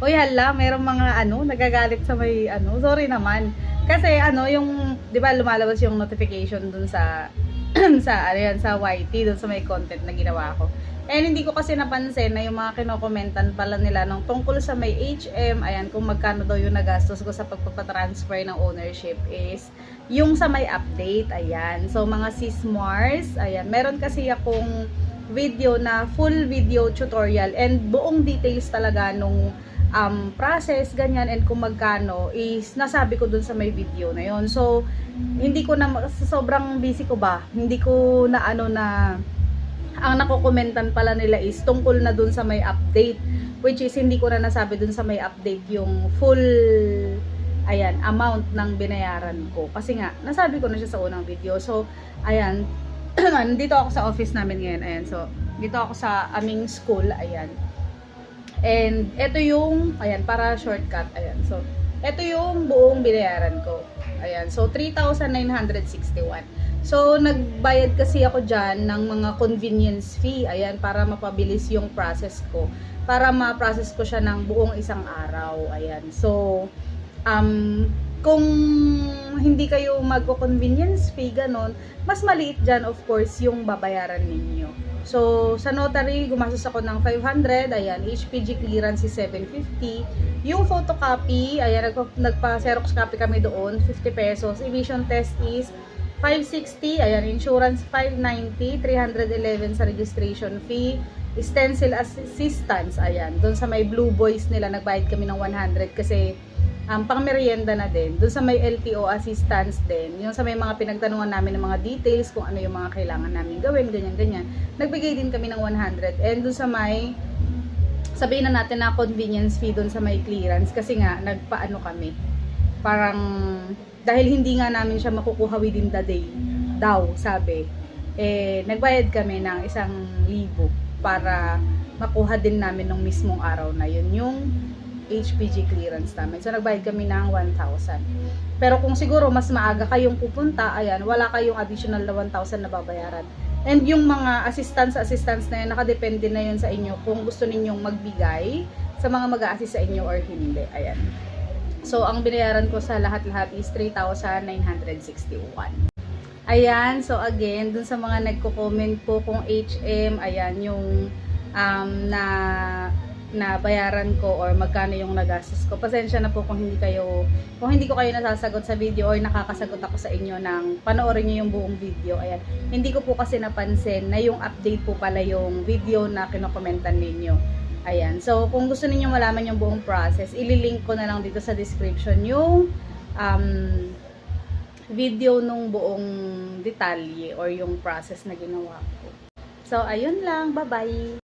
Uy, hala, merong mga nagagalit sa may sorry naman. Kasi yung 'di ba lumalabas yung notification dun sa sa sa YT dun sa may content na ginawa ko. And hindi ko kasi napansin na yung mga kinokomentan pala nila nung tungkol sa may HM, ayan, kung magkano daw yung nagastos ko sa pagpapatransfer ng ownership is yung sa may update, ayan. So mga sis Mars, ayan, meron kasi akong video na full video tutorial and buong details talaga nung process, ganyan, and kung magkano is nasabi ko dun sa may video na yon. So, hindi ko na, sobrang busy ko ba, hindi ko na ang nakokomentan pala nila is tungkol na dun sa may update, which is hindi ko na nasabi dun sa may update yung full, ayan, amount ng binayaran ko. Kasi nga, nasabi ko na siya sa unang video. So, ayan, dito ako sa office namin ngayon, ayan, so, dito ako sa aming school, ayan. And ito yung, ayan, para shortcut, ayan. So, ito yung buong binayaran ko. Ayan, so 3,961. So, nagbayad kasi ako dyan ng mga convenience fee, ayan, para mapabilis yung process ko. Para ma-process ko siya ng buong isang araw, ayan. So, kung hindi kayo magko-convenience fee, ganon, mas maliit dyan, of course, yung babayaran ninyo. So, sa notary, gumastos ako ng 500, ayan, HPG clearance is 750. Yung photocopy, ayan, nagpa-xerox copy kami doon, 50 pesos. Emission test is 560, ayan, insurance 590, 311 sa registration fee. Stencil assistance, ayan, doon sa may Blue Boys nila, nagbayad kami ng 100 kasi pang merienda na din. Doon sa may LTO assistance din. Yung sa may mga pinagtanungan namin ng mga details, kung ano yung mga kailangan namin gawin, ganyan-ganyan. Nagbigay din kami ng 100. And doon sa may, sabihin na natin na convenience fee doon sa may clearance. Kasi nga, nagpaano kami. Parang, dahil hindi nga namin siya makukuha within the day, daw, sabi. Nagbayad kami ng 1,000 para makuha din namin ng mismong araw na yun. Yung HPG clearance namin. So, nagbayad kami ng 1,000. Pero kung siguro mas maaga kayong pupunta, ayan, wala kayong additional na 1,000 na babayaran. And yung mga assistance na yun, nakadepende na yun sa inyo kung gusto ninyong magbigay sa mga mag-a-assist sa inyo or hindi. Ayan. So, ang binayaran ko sa lahat-lahat is 3,961. Ayan. So, again, dun sa mga nagko-comment po kung HM, ayan, yung na bayaran ko or magkano yung nagastos ko. Pasensya na po kung hindi ko kayo nasasagot sa video or nakakasagot ako sa inyo ng panoorin niyo yung buong video. Ayan. Hindi ko po kasi napansin na yung update po pala yung video na kinokomentan ninyo. Ayan. So, kung gusto niyo malaman yung buong process, ililink ko na lang dito sa description yung video nung buong detalye or yung process na ginawa ko. So, ayun lang. Bye-bye!